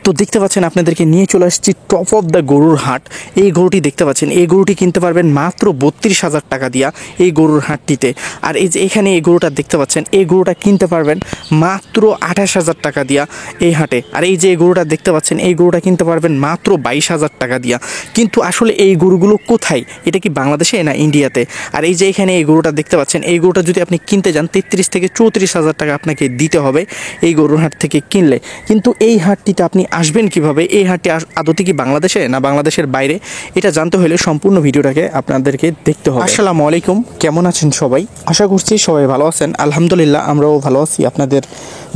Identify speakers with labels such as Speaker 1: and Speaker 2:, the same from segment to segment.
Speaker 1: তো দেখতে পাচ্ছেন আপনাদেরকে নিয়ে চলে আসছি টপ অফ দ্য গরুর হাট। এই গরুটি দেখতে পাচ্ছেন, এই গরুটি কিনতে পারবেন মাত্র 32,000 টাকা দিয়া এই গরুর হাটটিতে। আর এই যে এখানে এই গরুটা দেখতে পাচ্ছেন, এই গরুটা কিনতে পারবেন মাত্র 28,000 টাকা দিয়া এই হাটে। আর এই যে এই গরুটা দেখতে পাচ্ছেন, এই গরুটা কিনতে পারবেন মাত্র 22,000 টাকা দিয়া। কিন্তু আসলে এই গরুগুলো কোথায়? এটা কি বাংলাদেশে না ইন্ডিয়াতে? আর এই যে এখানে এই গরুটা দেখতে পাচ্ছেন, এই গরুটা যদি আপনি কিনতে যান 33 থেকে 34,000 টাকা আপনাকে দিতে হবে এই গরুর হাট থেকে কিনলে। কিন্তু এই হাটটিতে আপনি আসবেন কিভাবে? এই হাটটি আদতে কি বাংলাদেশে না বাংলাদেশের বাইরে? এটা জানতে হলে সম্পূর্ণ ভিডিওটাকে আপনাদেরকে দেখতে হবে। আসসালামু আলাইকুম, কেমন আছেন সবাই? আশা করছি সবাই ভালো আছেন। আলহামদুলিল্লাহ, আমরাও ভালো আছি আপনাদের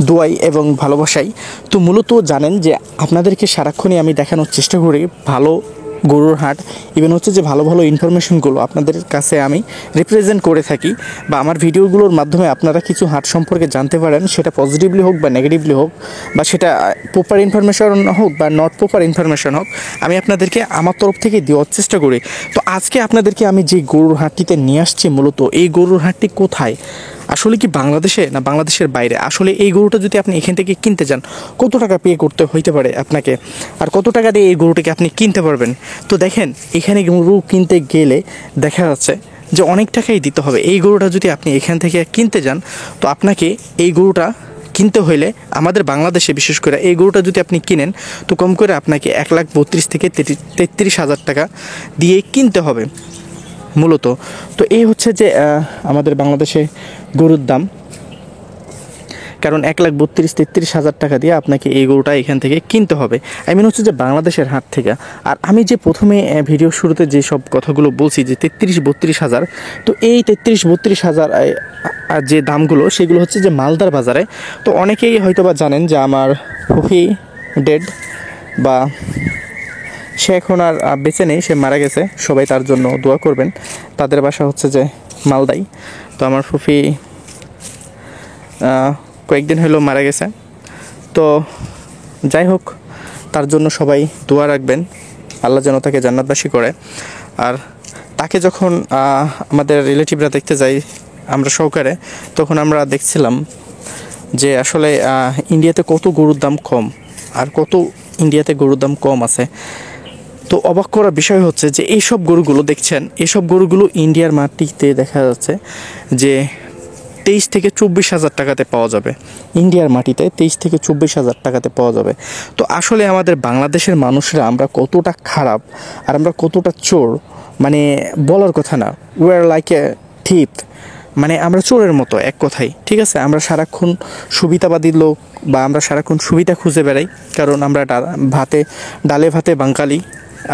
Speaker 1: দোয়াই এবং ভালোবাসাই। তো মূলত জানেন যে আপনাদেরকে সারাক্ষণই আমি দেখানোর চেষ্টা করি ভালো গরুর হাট, ইভেন হচ্ছে যে ভালো ভালো ইনফরমেশনগুলো আপনাদের কাছে আমি রিপ্রেজেন্ট করে থাকি, বা আমার ভিডিওগুলোর মাধ্যমে আপনারা কিছু হাট সম্পর্কে জানতে পারেন, সেটা পজিটিভলি হোক বা নেগেটিভলি হোক, বা সেটা প্রপার ইনফরমেশন হোক বা নট প্রপার ইনফরমেশন হোক, আমি আপনাদেরকে আমার তরফ থেকে দেওয়ার চেষ্টা করি। তো আজকে আপনাদেরকে আমি যে গরুর হাটটিতে নিয়ে আসছি, মূলত এই গরুর হাটটি কোথায়, আসলে কি বাংলাদেশে না বাংলাদেশের বাইরে? আসলে এই গরুটা যদি আপনি এখান থেকে কিনতে যান, কত টাকা পে করতে হইতে পারে আপনাকে, আর কত টাকা দিয়ে এই গরুটাকে আপনি কিনতে পারবেন? তো দেখেন, এখানে গরু কিনতে গেলে দেখা যাচ্ছে যে অনেক টাকাই দিতে হবে। এই গরুটা যদি আপনি এখান থেকে কিনতে যান, তো আপনাকে এই গরুটা কিনতে হইলে আমাদের বাংলাদেশে বিশেষ করে এই গরুটা যদি আপনি কিনেন, তো কম করে আপনাকে 1,32,000 থেকে 33,000 টাকা দিয়ে কিনতে হবে মূলত। তো এই হচ্ছে যে আমাদের বাংলাদেশে গরুর দাম, কারণ 1,32,000-33,000 টাকা দিয়ে আপনাকে এই গরুটা এখান থেকে কিনতে হবে। আই মিন হচ্ছে যে বাংলাদেশের হাট থেকে। আর আমি যে প্রথমে ভিডিও শুরুতে যে সব কথাগুলো বলছি যে 33-32,000, তো এই 33-32,000 যে দামগুলো, সেগুলো হচ্ছে যে মালদার বাজারে। তো অনেকেই হয়তো বা জানেন যে আমার ফুফি ডেড, বা সে এখন আর বেঁচে নেই, সে মারা গেছে। সবাই তার জন্য দোয়া করবেন। তাদের বাসা হচ্ছে যে মালদাই। তো আমার ফুফি কয়েকদিন হলো মারা গেছে। তো যাই হোক, তার জন্য সবাই দোয়া রাখবেন, আল্লাহ যেন তাকে জান্নাতবাসী করে। আর তাকে যখন আমাদের রিলেটিভরা দেখতে যাই আমরা সহকারে, তখন আমরা দেখছিলাম যে আসলে ইন্ডিয়াতে কত গরুর দাম কম, আর কত ইন্ডিয়াতে গরুর দাম কম আছে। তো অবাক করার বিষয় হচ্ছে যে এইসব গরুগুলো দেখছেন, এইসব গরুগুলো ইন্ডিয়ার মাটিতে দেখা যাচ্ছে যে 23 থেকে 24,000 টাকাতে পাওয়া যাবে। ইন্ডিয়ার মাটিতে 23 থেকে 24,000 টাকাতে পাওয়া যাবে। তো আসলে আমাদের বাংলাদেশের মানুষরা আমরা কতটা খারাপ, আর আমরা কতটা চোর, মানে বলার কথা না। উই আর লাইক এ থিপ, মানে আমরা চোরের মতো এক কথাই। ঠিক আছে, আমরা সারাক্ষণ সুবিধাবাদী লোক, বা আমরা সারাক্ষণ সুবিধা খুঁজে বেড়াই, কারণ আমরা ডালে ভাতে বাঙালি।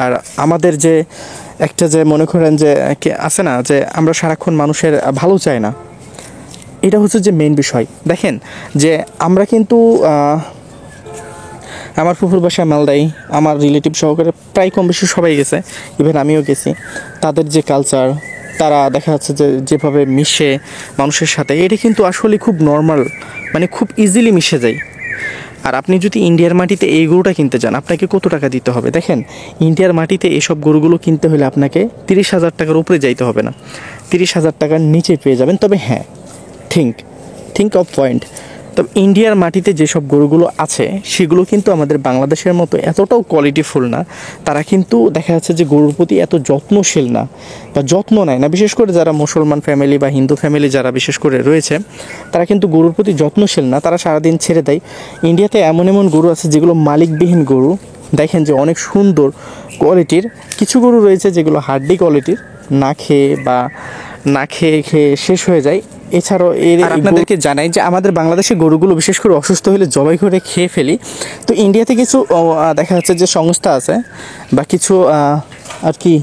Speaker 1: আর আমাদের যে একটা যে মনে করেন যে আছে না, যে আমরা সারাক্ষণ মানুষের ভালো চাই না, এটা হচ্ছে যে মেইন বিষয়। দেখেন যে আমরা কিন্তু আমার ফুফুর বাসা মালদাই, আমার রিলেটিভ সহকারে প্রায় কম বেশি সবাই গেছে, ইভেন আমিও গেছি। তাদের যে কালচার, তারা দেখা যাচ্ছে যে যেভাবে মিশে মানুষের সাথে, এটা কিন্তু আসলে খুব নর্মাল, মানে খুব ইজিলি মিশে যায়। আর আপনি যদি ইন্ডিয়ার মাটিতে এই গরুটা কিনতে যান, আপনাকে কত টাকা দিতে হবে? দেখেন, ইন্ডিয়ার মাটিতে এসব গরুগুলো কিনতে হলে আপনাকে 30,000 টাকার উপরে যাইতে হবে না, 30,000 টাকার নিচে পেয়ে যাবেন। তবে হ্যাঁ, থিঙ্ক অফ পয়েন্ট, তবে ইন্ডিয়ার মাটিতে যেসব গরুগুলো আছে, সেগুলো কিন্তু আমাদের বাংলাদেশের মতো এতটাও কোয়ালিটিফুল না। তারা কিন্তু দেখা যাচ্ছে যে গরুর প্রতি এত যত্নশীল না, বা যত্ন নেয় না। বিশেষ করে যারা মুসলমান ফ্যামিলি বা হিন্দু ফ্যামিলি যারা বিশেষ করে রয়েছে, তারা কিন্তু গরুর প্রতি যত্নশীল না, তারা সারাদিন ছেড়ে দেয়। ইন্ডিয়াতে এমন এমন গরু আছে যেগুলো মালিকবিহীন গরু, দেখেন যে অনেক সুন্দর কোয়ালিটির। কিছু গরু রয়েছে যেগুলো হাড্ডি কোয়ালিটির, না খেয়ে শেষ হয়ে যায়। এছাড়াও আপনাদেরকে জানাই যে আমাদের বাংলাদেশে গরুগুলো বিশেষ করে অসুস্থ হলে জবাই করে খেয়ে ফেলি। তো ইন্ডিয়াতে কিছু দেখা যাচ্ছে যে সংস্থা আছে, বা কিছু আর কি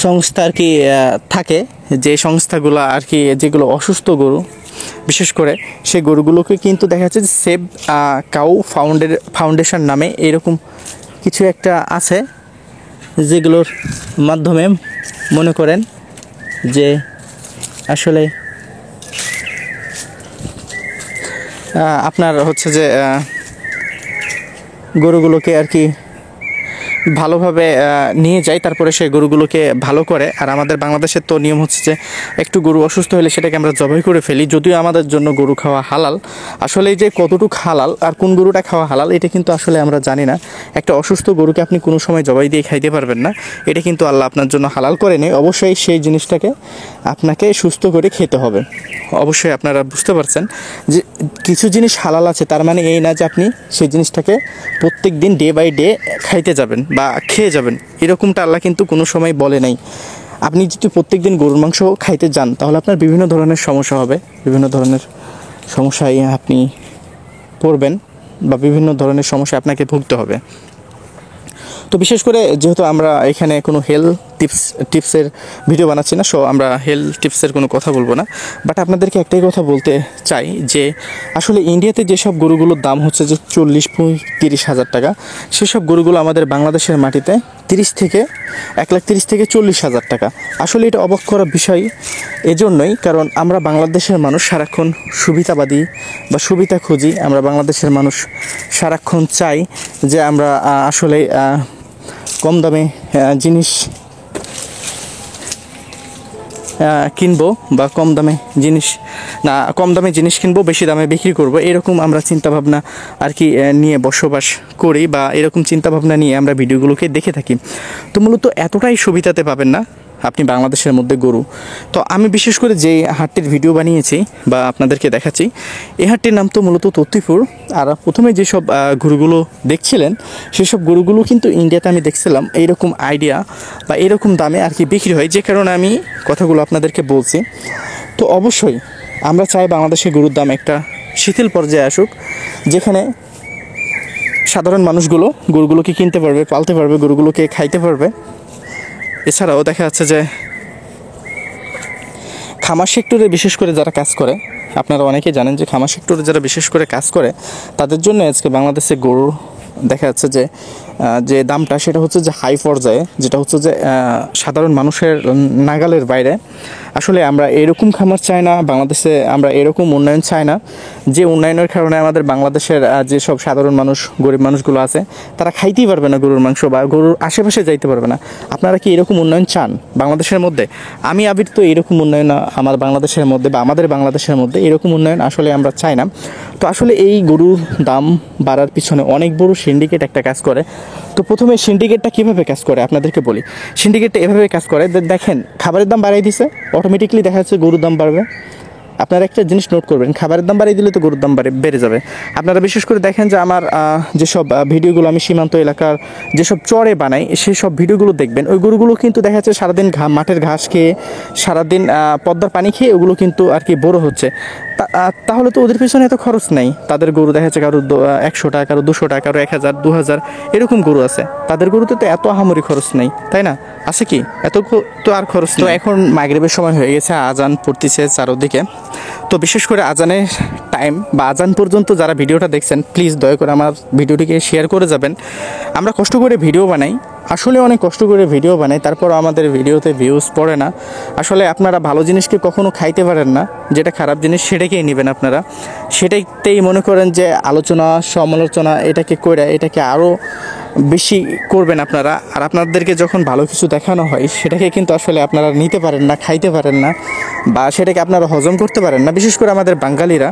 Speaker 1: সংস্থা আর কি থাকে, যে সংস্থাগুলো আর কি, যেগুলো অসুস্থ গরু বিশেষ করে, সেই গরুগুলোকে কিন্তু দেখা যাচ্ছে যে সেভ কাউ ফাউন্ডেশন নামে এরকম কিছু একটা আছে, যেগুলোর মাধ্যমে মনে করেন যে আসলে আপনার হচ্ছে যে গরুগুলোকে আর কি ভালোভাবে নিয়ে যায়, তারপরে সেই গরুগুলোকে ভালো করে। আর আমাদের বাংলাদেশের তো নিয়ম হচ্ছে যে একটু গরু অসুস্থ হলে সেটাকে আমরা জবাই করে ফেলি, যদিও আমাদের জন্য গরু খাওয়া হালাল। আসলে এই যে কতটুকু হালাল আর কোন গরুটা খাওয়া হালাল এটা কিন্তু আসলে আমরা জানি না। একটা অসুস্থ গরুকে আপনি কোনো সময় জবাই দিয়ে খাইতে পারবেন না, এটা কিন্তু আল্লাহ আপনার জন্য হালাল করেনি। অবশ্যই সেই জিনিসটাকে আপনাকে সুস্থ করে খেতে হবে। অবশ্যই আপনারা বুঝতে পারছেন যে কিছু জিনিস হালাল আছে, তার মানে এই না যে আপনি সেই জিনিসটাকে প্রত্যেক দিন ডে বাই ডে খাইতে যাবেন বা খেয়ে যাবেন, এরকমটা আল্লাহ কিন্তু কোনো সময় বলে নাই। আপনি যদি প্রত্যেক দিন গরুর মাংস খাইতে যান তাহলে আপনার বিভিন্ন ধরনের সমস্যা হবে, বিভিন্ন ধরনের সমস্যায় আপনি পড়বেন বা বিভিন্ন ধরনের সমস্যা আপনাকে ভুগতে হবে। তো বিশেষ করে যেহেতু আমরা এখানে কোনো হেলথ টিপসের ভিডিও বানাচ্ছি না, সো আমরা হেলথ টিপসের কোনো কথা বলবো না। বাট আপনাদেরকে একটাই কথা বলতে চাই যে আসলে ইন্ডিয়াতে যেসব গরুগুলোর দাম হচ্ছে যে 40-35 হাজার টাকা, সেসব গরুগুলো আমাদের বাংলাদেশের মাটিতে 1,30,000 থেকে 40,000 টাকা। আসলে এটা অবাক করার বিষয় এজন্যই কারণ আমরা বাংলাদেশের মানুষ সারাক্ষণ সুবিধাবাদী বা সুবিধা খুঁজি। আমরা বাংলাদেশের মানুষ সারাক্ষণ চাই যে আমরা আসলে কম দামে জিনিস কিনবো বা কম দামে জিনিস কিনবো, বেশি দামে বিক্রি করব, এরকম আমরা চিন্তাভাবনা আর কি নিয়ে বসবাস করি বা এরকম চিন্তাভাবনা নিয়ে আমরা ভিডিওগুলোকে দেখে থাকি। তো মূলত এতটাই সুবিধাতে পাবেন না আপনি বাংলাদেশের মধ্যে গরু। তো আমি বিশেষ করে যে হাটটির ভিডিও বানিয়েছি বা আপনাদেরকে দেখাচ্ছি, এই হাটটির নাম তো মূলত তত্তিপুর। আর প্রথমে যেসব গরুগুলো দেখছিলেন সেসব গরুগুলো কিন্তু ইন্ডিয়াতে আমি দেখছিলাম এইরকম আইডিয়া বা এরকম দামে আর কি বিক্রি হয়, যে কারণে আমি কথাগুলো আপনাদেরকে বলছি। তো অবশ্যই আমরা চাই বাংলাদেশের গরুর দাম একটা শিথিল পর্যায়ে আসুক, যেখানে সাধারণ মানুষগুলো গরুগুলোকে কিনতে পারবে, পালতে পারবে, গরুগুলোকে খাইতে পারবে। এছাড়াও দেখা যাচ্ছে যে খামার সেক্টরে বিশেষ করে যারা কাজ করে, আপনারা অনেকেই জানেন যে খামার সেক্টরে যারা বিশেষ করে কাজ করে তাদের জন্য আজকে বাংলাদেশে গরুর দেখা যাচ্ছে যে দামটা সেটা হচ্ছে যে হাই পর্যায়ে, যেটা হচ্ছে যে সাধারণ মানুষের নাগালের বাইরে। আসলে আমরা এরকম খামার চাই না বাংলাদেশে, আমরা এরকম উন্নয়ন চাই না যে উন্নয়নের কারণে আমাদের বাংলাদেশের যেসব সাধারণ মানুষ, গরিব মানুষগুলো আছে তারা খাইতেই পারবে না গরুর মাংস বা গরুর আশেপাশে যাইতে পারবে না। আপনারা কি এরকম উন্নয়ন চান বাংলাদেশের মধ্যে? আমি আবির তো এরকম উন্নয়ন আমার বাংলাদেশের মধ্যে বা আমাদের বাংলাদেশের মধ্যে এরকম উন্নয়ন আসলে আমরা চাই না। তো আসলে এই গরুর দাম বাড়ার পিছনে অনেক বড় সিন্ডিকেট একটা কাজ করে। তো প্রথমে সিন্ডিকেটটা কীভাবে কাজ করে আপনাদেরকে বলি। সিন্ডিকেটটা এভাবে কাজ করে, দেখেন খাবারের দাম বাড়াই দিছে, অটোমেটিকলি দেখা যাচ্ছে গরুর দাম বাড়বে। আপনারা একটা জিনিস নোট করবেন, খাবারের দাম বাড়িয়ে দিলে তো গরুর দাম বেড়ে যাবে। আপনারা বিশেষ করে দেখেন যে আমার যেসব ভিডিওগুলো আমি সীমান্ত এলাকার যেসব চরে বানাই সেই সব ভিডিওগুলো দেখবেন, ওই গরুগুলো কিন্তু দেখা যাচ্ছে সারাদিন মাঠের ঘাস খেয়ে, সারাদিন পদ্মার পানি খেয়ে ওগুলো কিন্তু আর কি বড় হচ্ছে। তাহলে তো ওদের পিছনে এত খরচ নেই। তাদের গরু দেখা যাচ্ছে কারো 100 টাকা, কারো 200 টাকা, কারো 1000, 2000 এরকম গরু আছে। তাদের গরুতে তো এত আহামরি খরচ নেই, তাই না? আছে কি এত তো আর খরচ? তো এখন মাগরিবের সময় হয়ে গেছে, আজান পড়তেছে চারদিকে। তো বিশেষ করে আজানের টাইম বা আজান পর্যন্ত যারা ভিডিওটা দেখছেন প্লিজ দয়া করে আমার ভিডিওটিকে শেয়ার করে যাবেন। আমরা কষ্ট করে ভিডিও বানাই, আসলে অনেক কষ্ট করে ভিডিও বানাই, তারপর আমাদের ভিডিওতে ভিউজ পড়ে না। আসলে আপনারা ভালো জিনিসকে কখনো খাইতে পারেন না, যেটা খারাপ জিনিস সেটাকেই নেবেন আপনারা, সেটাইতেই মনে করেন যে আলোচনা সমালোচনা এটাকে আরও বেশি করবেন আপনারা। আর আপনাদেরকে যখন ভালো কিছু দেখানো হয় সেটাকে কিন্তু আসলে আপনারা নিতে পারেন না, খাইতে পারেন না, বা সেটাকে আপনারা হজম করতে পারেন না। বিশেষ করে আমাদের বাঙালিরা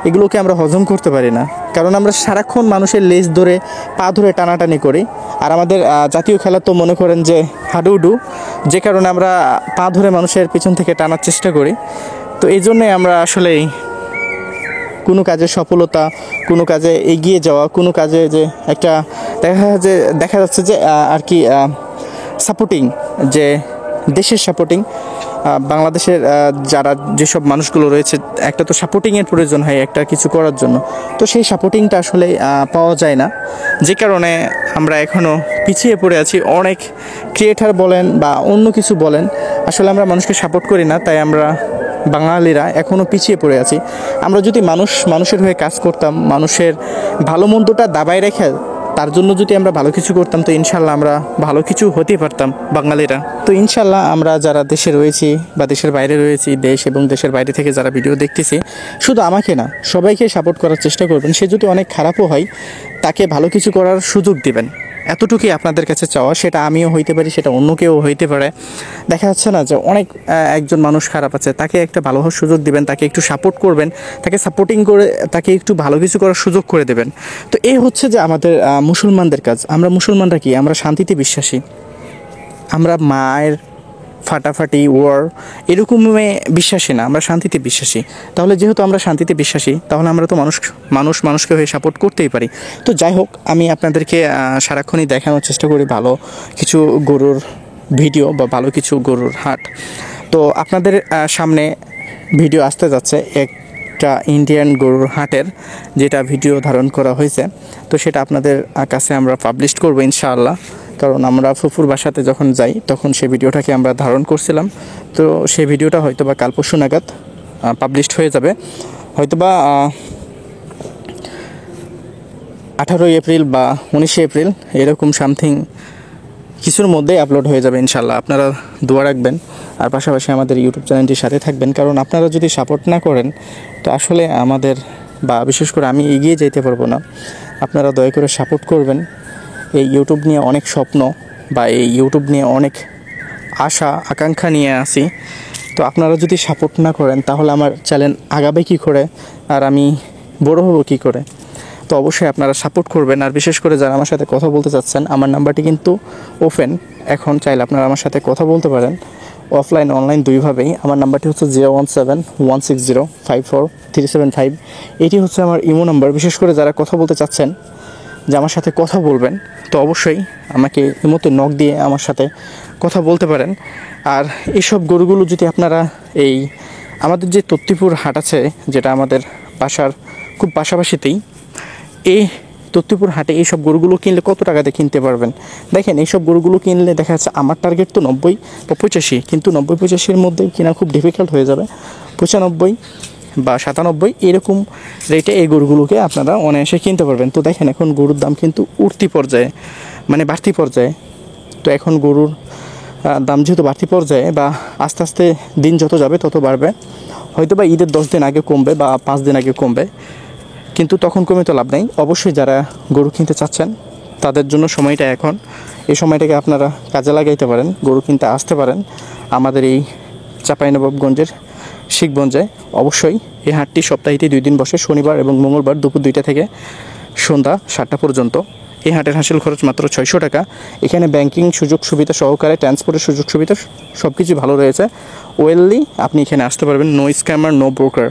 Speaker 1: এগুলোকে আমরা হজম করতে পারি না, কারণ আমরা সারাক্ষণ মানুষের লেজ ধরে পা ধরে টানাটানি করি। আর আমাদের জাতীয় খেলা তো মনে করেন যে হাডুডু, যে কারণে আমরা পা ধরে মানুষের পিছন থেকে টানার চেষ্টা করি। তো এই জন্যে আমরা আসলে কোনো কাজে সফলতা, কোনো কাজে এগিয়ে যাওয়া, কোনো কাজে যে একটা দেখা যাচ্ছে যে আর কি সাপোর্টিং, যে দেশের সাপোর্টিং, বাংলাদেশের যারা যেসব মানুষগুলো রয়েছে একটা তো সাপোর্টিংয়ের প্রয়োজন হয় একটা কিছু করার জন্য। তো সেই সাপোর্টিংটা আসলে পাওয়া যায় না, যে কারণে আমরা এখনও পিছিয়ে পড়ে আছি। অনেক ক্রিয়েটার বলেন বা অন্য কিছু বলেন, আসলে আমরা মানুষকে সাপোর্ট করি না, তাই আমরা বাঙালিরা এখনও পিছিয়ে পড়ে আছি। আমরা যদি মানুষের হয়ে কাজ করতাম, মানুষের ভালো মন্দটা দাবায় রেখে তার জন্য যদি আমরা ভালো কিছু করতাম, তো ইনশাল্লাহ আমরা ভালো কিছু হতে পারতাম বাঙালিরা। তো ইনশাল্লাহ আমরা যারা দেশে রয়েছি বা দেশের বাইরে রয়েছি, দেশ এবং দেশের বাইরে থেকে যারা ভিডিও দেখতেছি, শুধু আমাকে না সবাইকে সাপোর্ট করার চেষ্টা করবেন। সে যদি অনেক খারাপও হয় তাকে ভালো কিছু করার সুযোগ দিবেন। এতটুকুই আপনাদের কাছে চাওয়া। সেটা আমিও হইতে পারি, সেটা অন্য কেউ হইতে পারে। দেখা যাচ্ছে না যে অনেক একজন মানুষ খারাপ আছে, তাকে একটা ভালো হওয়ার সুযোগ দিবেন, তাকে একটু সাপোর্ট করবেন, তাকে সাপোর্টিং করে তাকে একটু ভালো কিছু করার সুযোগ করে দেবেন। তো এই হচ্ছে যে আমাদের মুসলমানদের কাজ। আমরা মুসলমানরা কি, আমরা শান্তিতে বিশ্বাসী। আমরা মায়ের ফাটাফাটি ওয়ার এরকমে বিশ্বাসী না, আমরা শান্তিতে বিশ্বাসী। তাহলে যেহেতু আমরা শান্তিতে বিশ্বাসী, তাহলে আমরা তো মানুষকে হয়ে সাপোর্ট করতেই পারি। তো যাই হোক, আমি আপনাদেরকে সারাক্ষণই দেখানোর চেষ্টা করি ভালো কিছু গরুর ভিডিও বা ভালো কিছু গরুর হাট। তো আপনাদের সামনে ভিডিও আসতে যাচ্ছে একটা ইন্ডিয়ান গরুর হাটের, যেটা ভিডিও ধারণ করা হয়েছে। তো সেটা আপনাদের কাছে আমরা পাবলিশ করবো ইনশাআল্লাহ। কারণ আমরা ফুফুর বাসাতে যখন যাই তখন সেই ভিডিওটাকে আমরা ধারণ করছিলাম। তো সেই ভিডিওটা হয়তো বা কাল পরশু নাগাদ পাবলিশড হয়ে যাবে, হয়তোবা 18 এপ্রিল বা 19 এপ্রিল এরকম সামথিং কিছুর মধ্যে আপলোড হয়ে যাবে ইনশাল্লাহ। আপনারা দোয়া রাখবেন আর পাশাপাশি আমাদের ইউটিউব চ্যানেলটির সাথে থাকবেন। কারণ আপনারা যদি সাপোর্ট না করেন তো আসলে আমাদের বা বিশেষ করে আমি এগিয়ে যেতে পারবো না। আপনারা দয়া করে সাপোর্ট করবেন। এই ইউটিউব নিয়ে অনেক স্বপ্ন বা এই ইউটিউব নিয়ে অনেক আশা আকাঙ্ক্ষা নিয়ে আসি। তো আপনারা যদি সাপোর্ট না করেন তাহলে আমার চ্যানেল আগাবে কী করে আর আমি বড় হব কী করে। তো অবশ্যই আপনারা সাপোর্ট করবেন। আর বিশেষ করে যারা আমার সাথে কথা বলতে চাচ্ছেন, আমার নাম্বারটি কিন্তু ওপেন এখন, চাইলে আপনারা আমার সাথে কথা বলতে পারেন অফলাইন অনলাইন দুইভাবেই। আমার নাম্বারটি হচ্ছে 017-160-54375। এটি হচ্ছে আমার ইমো নাম্বার। বিশেষ করে যারা কথা বলতে চাচ্ছেন যে আমার সাথে কথা বলবেন, তো অবশ্যই আমাকে ইমোতে নক দিয়ে আমার সাথে কথা বলতে পারেন। আর এইসব গরুগুলো যদি আপনারা এই আমাদের যে তত্তিপুর হাট আছে, যেটা আমাদের বাসার খুব পাশাপাশিতেই, এই তত্তিপুর হাটে এইসব গরুগুলো কিনলে কত টাকাতে কিনতে পারবেন। দেখেন, এইসব গরুগুলো কিনলে দেখা যাচ্ছে আমার টার্গেট তো 90 বা 85, কিন্তু 90-85-এর মধ্যে কেনা খুব ডিফিকাল্ট হয়ে যাবে। 95 বা 97 এরকম রেটে এই গরুগুলোকে আপনারা অনায়াসে কিনতে পারবেন। তো দেখেন, এখন গরুর দাম কিন্তু উঠতি পর্যায়ে, মানে বাড়তি পর্যায়ে। তো এখন গরুর দাম যেহেতু বাড়তি পর্যায়ে বা আস্তে আস্তে দিন যত যাবে তত বাড়বে, হয়তো বা ঈদের 10 দিন আগে কমবে বা 5 দিন আগে কমবে, কিন্তু তখন কমে তো লাভ নেই। অবশ্যই যারা গরু কিনতে চাচ্ছেন তাদের জন্য সময়টা এখন। এই সময়টাকে আপনারা কাজে লাগাইতে পারেন, গরু কিনতে আসতে পারেন আমাদের এই চাঁপাইনবাবগঞ্জের শিখগঞ্জে। অবশ্যই এই হাটটি সপ্তাহে 2 দিন বসে, শনিবার এবং মঙ্গলবার দুপুর 2টা থেকে সন্ধ্যা 7টা পর্যন্ত। এই হাটের হাসিল খরচ মাত্র 600 টাকা। এখানে ব্যাংকিং সুযোগ সুবিধা সহকারে ট্রান্সপোর্টের সুযোগ সুবিধা সব কিছু ভালো রয়েছে। ওয়েললি আপনি এখানে আসতে পারবেন, no scammer no broker.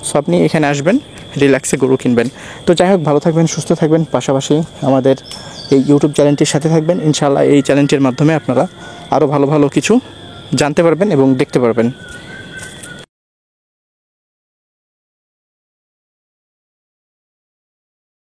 Speaker 1: So আপনি এখানে আসবেন, রিল্যাক্সে গরু কিনবেন। তো যাই হোক, ভালো থাকবেন, সুস্থ থাকবেন, পাশাপাশি আমাদের এই ইউটিউব চ্যানেলটির সাথে থাকবেন। ইনশাআল্লাহ এই চ্যানেলটির মাধ্যমে আপনারা আরও ভালো ভালো কিছু জানতে পারবেন এবং দেখতে পারবেন।